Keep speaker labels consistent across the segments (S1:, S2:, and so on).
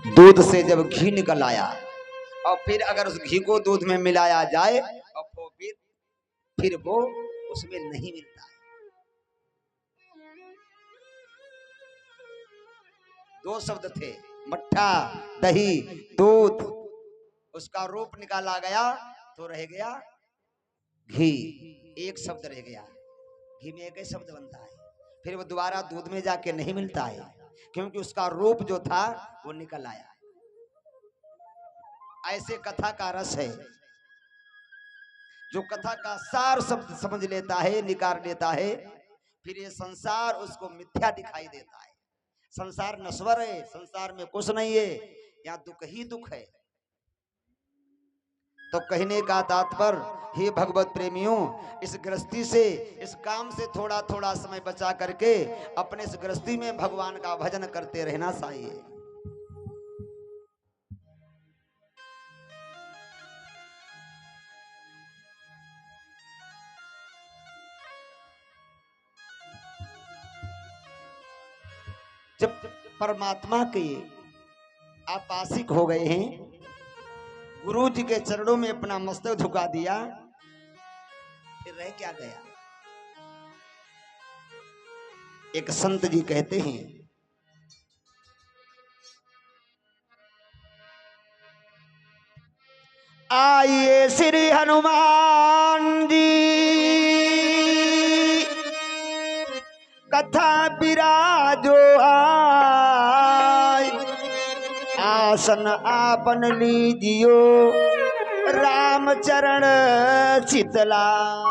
S1: दूध से जब घी निकल आया और फिर अगर उस घी को दूध में मिलाया जाए और फिर वो उसमें नहीं मिलता है। दो शब्द थे, मट्ठा दही दूध, उसका रूप निकाला गया तो रह गया घी, एक शब्द रह गया। घी में एक ही शब्द बनता है, फिर वो दोबारा दूध में जाके नहीं मिलता है क्योंकि उसका रूप जो था वो निकल आया। ऐसे कथा का रस है, जो कथा का सार शब्द समझ लेता है, निकाल लेता है, फिर ये संसार उसको मिथ्या दिखाई देता है। संसार नश्वर है, संसार में कुछ नहीं है, यहाँ दुख ही दुख है। तो कहने का तात्पर्य, हे भगवत प्रेमियों, इस गृहस्थी से, इस काम से थोड़ा थोड़ा समय बचा करके अपने इस गृहस्थी में भगवान का भजन करते रहना चाहिए। जब परमात्मा के आप आशिक हो गए हैं, गुरु जी के चरणों में अपना मस्तक झुका दिया, फिर रह क्या गया। एक संत जी कहते हैं, आइए श्री हनुमान जी कथा विराजो आय, आसन आपन लीजियो राम चरण चितलाय।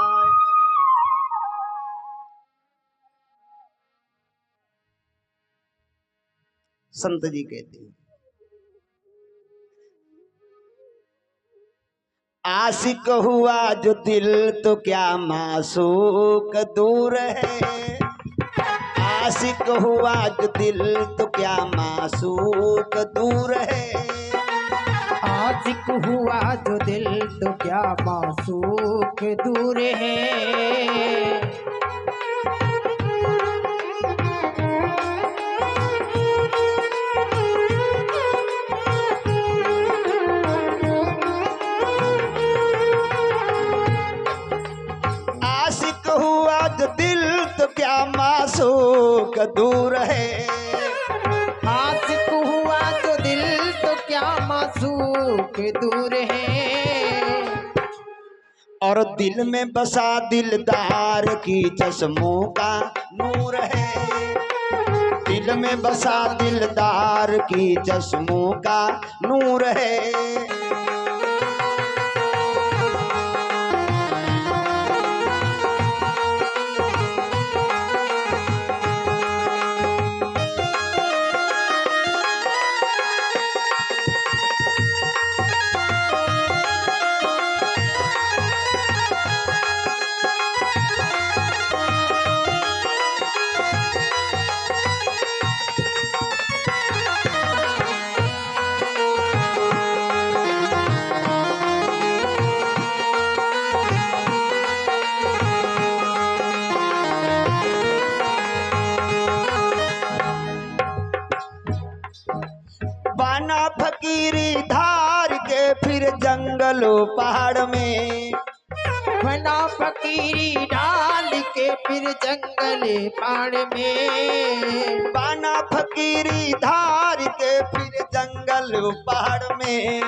S1: संत जी कहते हैं, आशिक हुआ जो दिल तो क्या मासूक दूर है, आशिक हुआ जो दिल तो क्या मासूक दूर है,
S2: आशिक हुआ जो दिल तो क्या मासूक दूर है।
S1: आशिक हुआ जो दिल तो क्या मासूक दूर है,
S2: आशिक हुआ जो दिल तो क्या मासूक दूर है।
S1: और दिल में बसा दिलदार की चश्मों का नूर है, दिल में बसा दिलदार की चश्मों का नूर है। बाना फकीरी धार के फिर जंगलों पहाड़ में,
S2: बना फकीरी डाल के फिर जंगल पहाड़ में,
S1: बाना फकीरी धार के फिर जंगल पहाड़ में,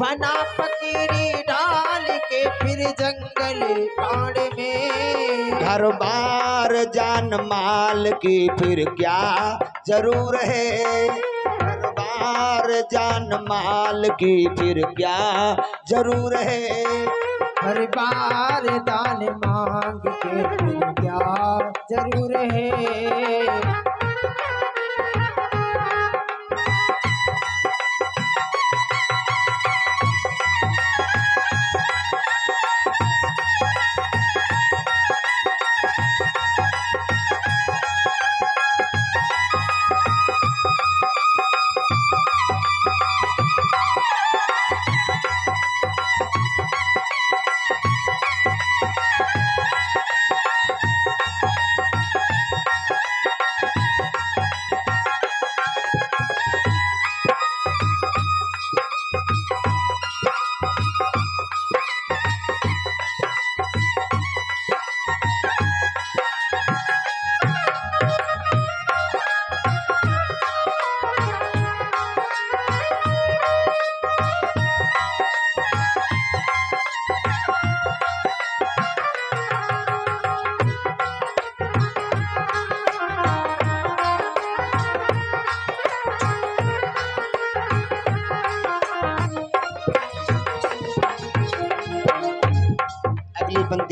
S2: बना फकीरी डाल के फिर जंगल पहाड़ में।
S1: घर बार जान माल की फिर क्या जरूर है, घर बार जान माल की फिर क्या जरूर है।
S2: हर बार दान मांग के फिर क्या जरूर है।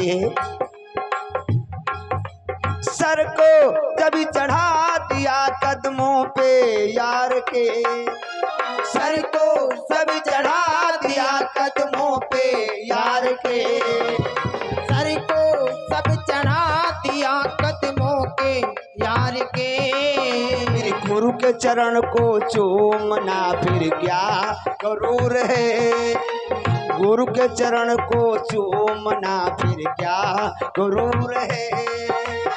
S1: है। सर को जब चढ़ा दिया कदमों पे यार के,
S2: सर को सब चढ़ा दिया कदमों पे यार के, सर को सब चढ़ा दिया कदमों के यार के।
S1: फिर गुरु के चरण को चूमना फिर क्या गरूर है, गुरु के चरण को चूमना फिर क्या गरूर है।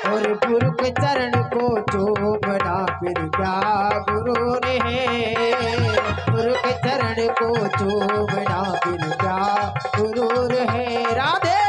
S2: और गुरु के चरण को चूमना फिर क्या गुरूर है, गुरु के चरण को चूमना फिर क्या गुरूर है। राधे।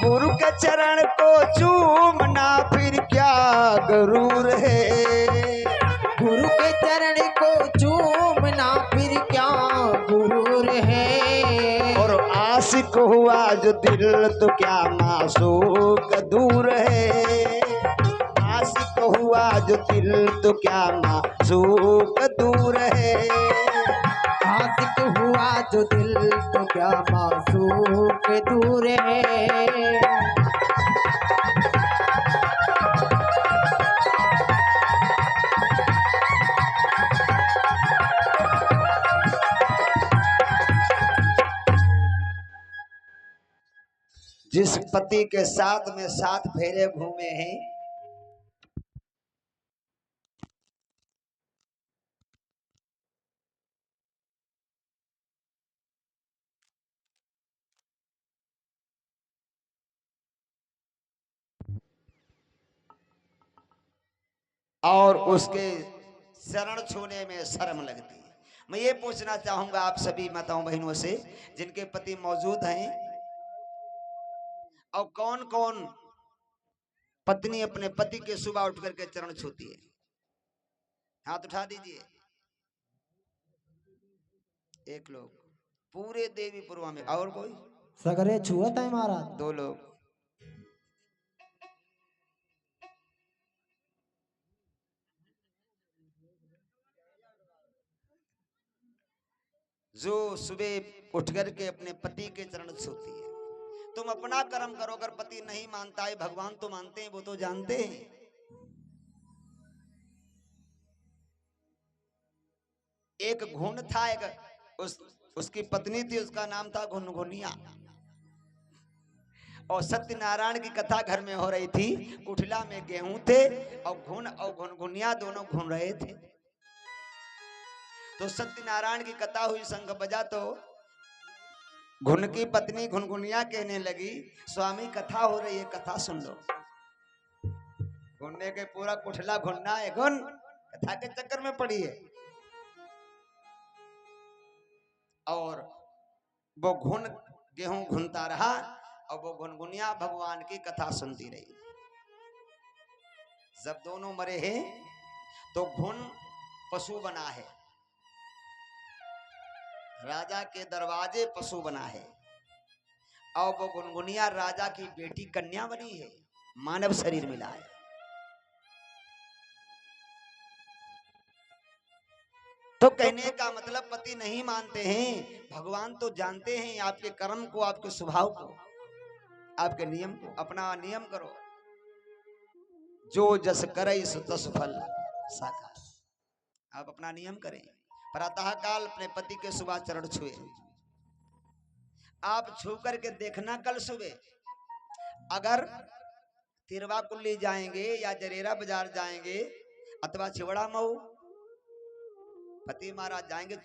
S1: गुरु के चरण को चूमना फिर क्या गरूर है,
S2: गुरु के चरण को चूमना फिर क्या गुरूर है।
S1: और आशिक हुआ जो दिल तो क्या मासूक दूर है, आशिक हुआ जो दिल तो क्या मासूक दूर है।
S2: आशिक हुआ जो दिल तो क्या मासूक दूर है।
S1: जिस पति के साथ में 7 फेरे घूमे हैं, और उसके शरण छूने में शर्म लगती है। मैं ये पूछना चाहूंगा आप सभी माताओं बहनों से जिनके पति मौजूद हैं, और कौन कौन पत्नी अपने पति के सुबह उठ करके चरण छूती है, हाथ उठा दीजिए। एक लोग पूरे देवीपुरवा में, और कोई?
S2: सगरे छुअत है महाराज।
S1: 2 लोग। जो सुबह उठ करके अपने पति के चरण छूती है। तुम अपना कर्म करो, अगर पति नहीं मानता है, भगवान तो मानते हैं, वो तो जानते हैं। एक घुन था, एक उसकी पत्नी थी, उसका नाम था घुनघुनिया। और सत्यनारायण की कथा घर में हो रही थी, कुठला में गेहूं थे और घुन और घुनघुनिया दोनों घूम रहे थे। तो सत्यनारायण की कथा हुई, शंख बजा, तो घुन की पत्नी घुनघुनिया कहने लगी, स्वामी कथा हो रही है, कथा सुन लो। घुनने के पूरा कुठला घुनना है, घुन कथा के चक्कर में पड़ी है। और वो घुन गेहूं घुनता रहा और वो घुनघुनिया भगवान की कथा सुनती रही। जब दोनों मरे हैं तो घुन पशु बना है, राजा के दरवाजे पशु बना है, और वो गुनगुनिया राजा की बेटी कन्या बनी है, मानव शरीर मिला है। तो कहने का मतलब पति नहीं मानते हैं, भगवान तो जानते हैं आपके कर्म को, आपके स्वभाव को, आपके नियम को। अपना नियम करो, जो जस करे सो तस फल साकार। आप अपना नियम करें। प्रातः काल अपने पति के सुबह चरण छुए, आप छू करके देखना कल सुबह। अगर तिरवा कुल्ली जाएंगे या जरेरा बाजार जाएंगे अथवा छिवड़ा मऊ, पति महाराज जाएंगे,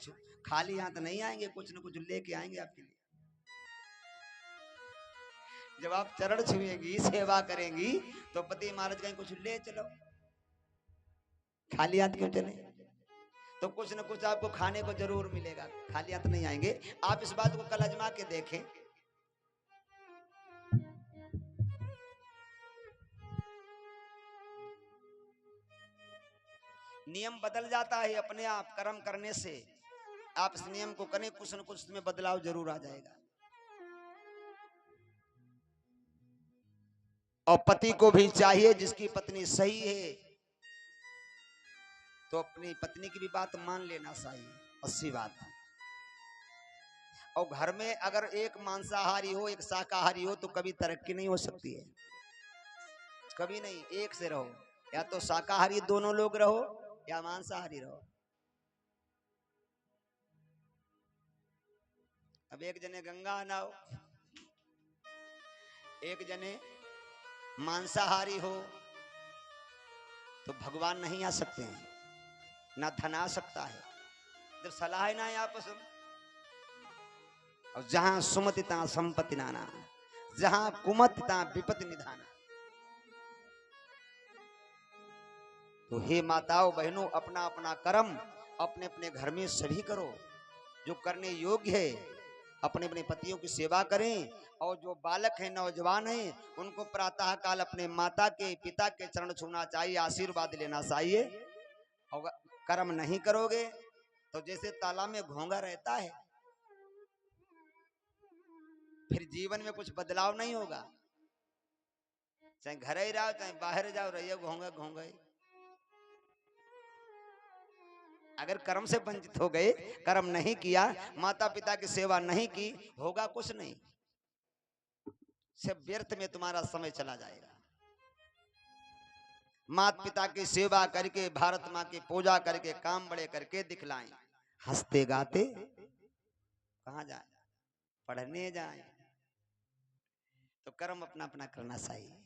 S1: खाली हाथ नहीं आएंगे, कुछ न कुछ लेके आएंगे आपके लिए। जब आप चरण छुएंगी, सेवा करेंगी, तो पति महाराज कहेंगे कुछ ले चलो, खाली हाथ क्यों चले? तो कुछ न कुछ आपको खाने को जरूर मिलेगा, खाली हाथ नहीं आएंगे। आप इस बात को कल आजमा के देखें। नियम बदल जाता है अपने आप कर्म करने से। आप इस नियम को करें, कुछ न कुछ में बदलाव जरूर आ जाएगा। और पति को भी चाहिए, जिसकी पत्नी सही है तो अपनी पत्नी की भी बात मान लेना चाहिए, अच्छी बात है। और घर में अगर एक मांसाहारी हो एक शाकाहारी हो तो कभी तरक्की नहीं हो सकती है, कभी नहीं। एक से रहो, या तो शाकाहारी दोनों लोग रहो या मांसाहारी रहो। अब एक जने गंगा नहाओ, एक जने मांसाहारी हो, तो भगवान नहीं आ सकते हैं, ना धन आ सकता है, जब सलाह है ना है आपस में। और जहां सुमति ता संपत्ति नाना, जहां कुमति ता विपत्ति निधाना। तो हे माताओं बहनों, अपना अपना कर्म अपने अपने घर में सभी करो, जो करने योग्य है। अपने अपने पतियों की सेवा करें, और जो बालक हैं नौजवान हैं उनको प्रातः काल अपने माता के पिता के चरण छूना चाहिए, आशीर्वाद लेना चाहिए। और कर्म नहीं करोगे तो जैसे तालाब में घोंगा रहता है, फिर जीवन में कुछ बदलाव नहीं होगा। चाहे घर ही रहो चाहे बाहर जाओ, रहिए घोंगा घोंगा ही। अगर कर्म से वंचित हो गए, कर्म नहीं किया, माता पिता की सेवा नहीं की, होगा कुछ नहीं, सिर्फ व्यर्थ में तुम्हारा समय चला जाएगा। माता पिता की सेवा करके, भारत माँ की पूजा करके, काम बड़े करके दिखलाएं, हंसते गाते कहाँ जाए, पढ़ने जाए। तो कर्म अपना अपना करना चाहिए।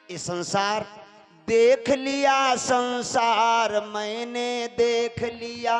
S1: ये संसार देख लिया, संसार मैंने देख लिया।